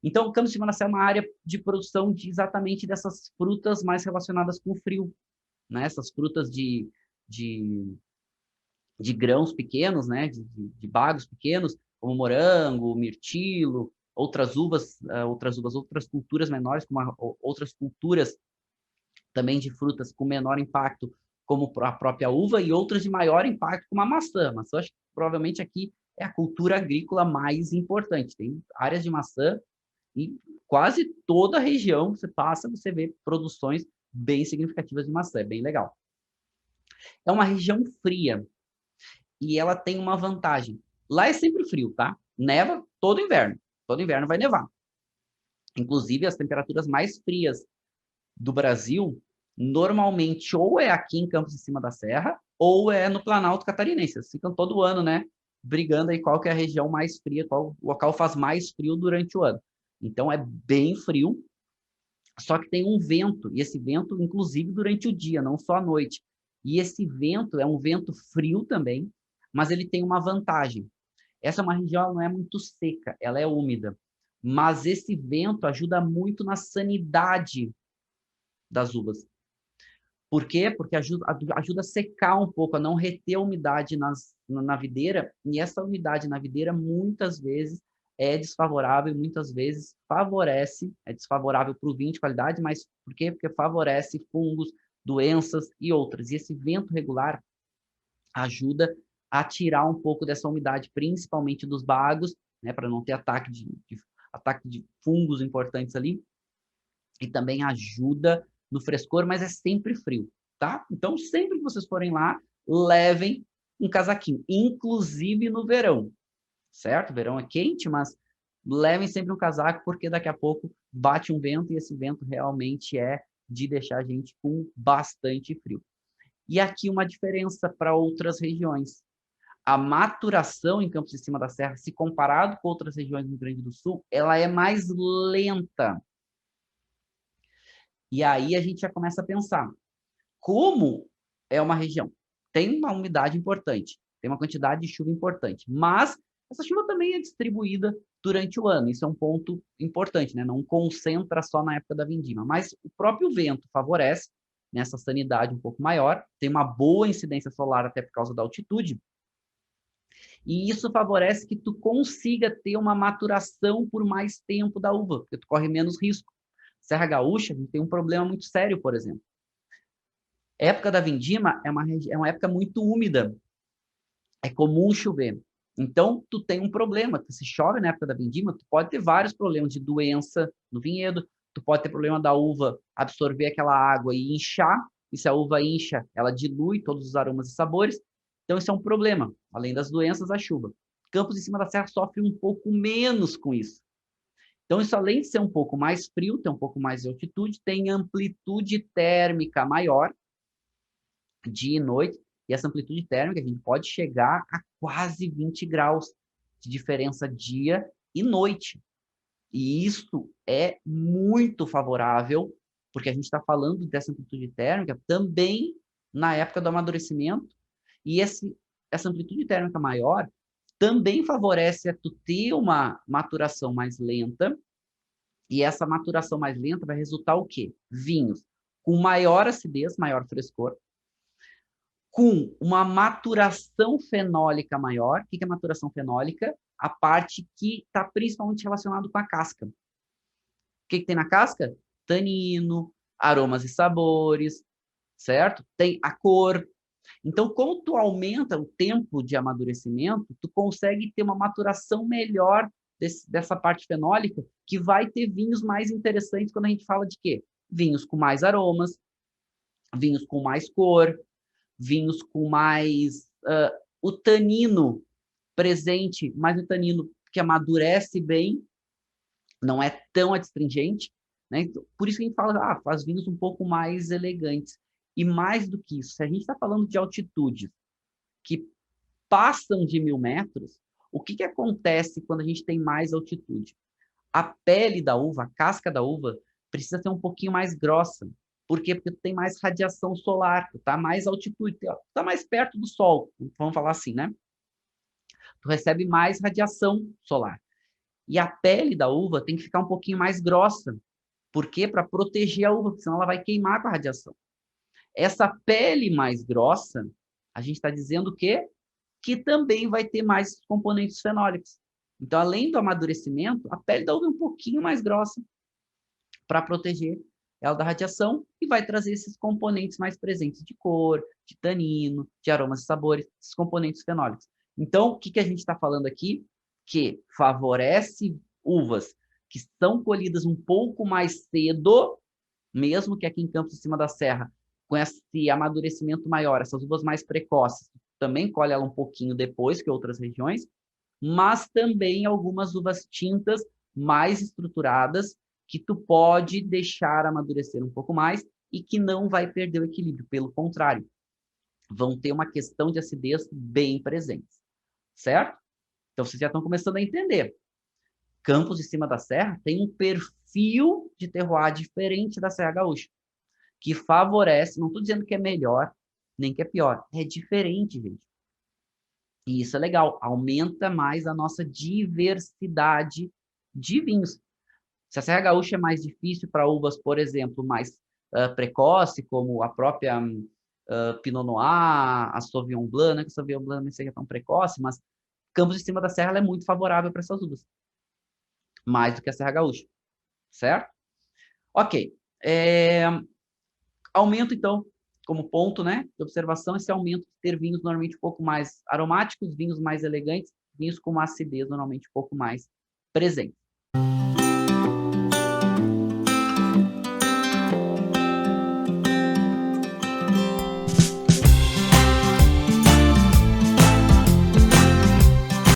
Então, Campos de Manassés é uma área de produção exatamente dessas frutas mais relacionadas com o frio, né? Essas frutas de, de grãos pequenos, né? De bagos pequenos, como morango, mirtilo, outras culturas menores, outras culturas também de frutas com menor impacto, como a própria uva, e outras de maior impacto, como a maçã. Maçã, acho que provavelmente aqui é a cultura agrícola mais importante. Tem áreas de maçã e quase toda a região que você passa, você vê produções bem significativas de maçã. É bem legal. É uma região fria e ela tem uma vantagem. Lá é sempre frio, tá? Neva todo inverno. Todo inverno vai nevar. Inclusive, as temperaturas mais frias do Brasil, normalmente, ou é aqui em Campos de Cima da Serra, ou é no Planalto Catarinense. Eles ficam todo ano, né? Brigando aí qual que é a região mais fria, qual local faz mais frio durante o ano. Então, é bem frio, só que tem um vento, e esse vento, inclusive, durante o dia, não só à noite. E esse vento é um vento frio também, mas ele tem uma vantagem. Essa é uma região, ela não é muito seca, ela é úmida. Mas esse vento ajuda muito na sanidade das uvas. Por quê? Porque ajuda a secar um pouco, a não reter a umidade na videira, e essa umidade na videira muitas vezes é desfavorável, muitas vezes favorece, é desfavorável para o vinho de qualidade, mas por quê? Porque favorece fungos, doenças e outras. E esse vento regular ajuda a tirar um pouco dessa umidade, principalmente dos bagos, né, para não ter ataque de fungos importantes ali, e também ajuda no frescor, mas é sempre frio, tá? Então, sempre que vocês forem lá, levem um casaquinho, inclusive no verão, certo? O verão é quente, mas levem sempre um casaco, porque daqui a pouco bate um vento e esse vento realmente é de deixar a gente com bastante frio. E aqui uma diferença para outras regiões. A maturação em Campos de Cima da Serra, se comparado com outras regiões do Rio Grande do Sul, ela é mais lenta. E aí a gente já começa a pensar, como é uma região? Tem uma umidade importante, tem uma quantidade de chuva importante, mas essa chuva também é distribuída durante o ano. Isso é um ponto importante, né? Não concentra só na época da vindima, mas o próprio vento favorece nessa sanidade um pouco maior, tem uma boa incidência solar até por causa da altitude, e isso favorece que tu consiga ter uma maturação por mais tempo da uva, porque tu corre menos risco. Serra Gaúcha, a gente tem um problema muito sério, por exemplo. A época da vindima é uma época muito úmida, é comum chover. Então, tu tem um problema, se chove na época da vindima, tu pode ter vários problemas de doença no vinhedo, tu pode ter problema da uva absorver aquela água e inchar, e se a uva incha, ela dilui todos os aromas e sabores, então isso é um problema, além das doenças, a chuva. Campos de Cima da Serra sofre um pouco menos com isso. Então, isso além de ser um pouco mais frio, tem um pouco mais de altitude, tem amplitude térmica maior, dia e noite, e essa amplitude térmica a gente pode chegar a quase 20 graus de diferença dia e noite. E isso é muito favorável, porque a gente está falando dessa amplitude térmica também na época do amadurecimento, e essa amplitude térmica maior também favorece a tu ter uma maturação mais lenta, e essa maturação mais lenta vai resultar o quê? Vinhos com maior acidez, maior frescor, com uma maturação fenólica maior. O que é maturação fenólica? A parte que está principalmente relacionada com a casca. O que tem na casca? Tanino, aromas e sabores, certo? Tem a cor. Então, como tu aumenta o tempo de amadurecimento, tu consegue ter uma maturação melhor dessa parte fenólica, que vai ter vinhos mais interessantes quando a gente fala de quê? Vinhos com mais aromas, vinhos com mais cor, vinhos com mais o tanino presente, mas o tanino que amadurece bem, não é tão adstringente, né? Então, por isso que a gente fala, faz vinhos um pouco mais elegantes. E mais do que isso, se a gente está falando de altitudes que passam de 1.000 metros, o que acontece quando a gente tem mais altitude? A pele da uva, a casca da uva, precisa ser um pouquinho mais grossa. Por quê? Porque tu tem mais radiação solar, tu tá mais altitude, tu tá mais perto do sol, vamos falar assim, né? Tu recebe mais radiação solar. E a pele da uva tem que ficar um pouquinho mais grossa. Por quê? Para proteger a uva, porque senão ela vai queimar com a radiação. Essa pele mais grossa, a gente está dizendo que também vai ter mais componentes fenólicos. Então, além do amadurecimento, a pele da uva é um pouquinho mais grossa para proteger ela da radiação e vai trazer esses componentes mais presentes de cor, de tanino, de aromas e sabores, esses componentes fenólicos. Então, o que a gente está falando aqui? Que favorece uvas que são colhidas um pouco mais cedo, mesmo que aqui em Campos de Cima da Serra, com esse amadurecimento maior, essas uvas mais precoces, também colhe ela um pouquinho depois que outras regiões, mas também algumas uvas tintas mais estruturadas que tu pode deixar amadurecer um pouco mais e que não vai perder o equilíbrio. Pelo contrário, vão ter uma questão de acidez bem presente, certo? Então, vocês já estão começando a entender. Campos de Cima da Serra tem um perfil de terroir diferente da Serra Gaúcha, que favorece, não estou dizendo que é melhor, nem que é pior, é diferente, gente. E isso é legal, aumenta mais a nossa diversidade de vinhos. Se a Serra Gaúcha é mais difícil para uvas, por exemplo, mais precoce, como a própria Pinot Noir, a Sauvignon Blanc, né, que a Sauvignon Blanc não seja tão precoce, mas Campos de Cima da Serra ela é muito favorável para essas uvas, mais do que a Serra Gaúcha, certo? Ok. Aumento, então, como ponto, né, de observação, esse aumento de ter vinhos normalmente um pouco mais aromáticos, vinhos mais elegantes, vinhos com uma acidez normalmente um pouco mais presente.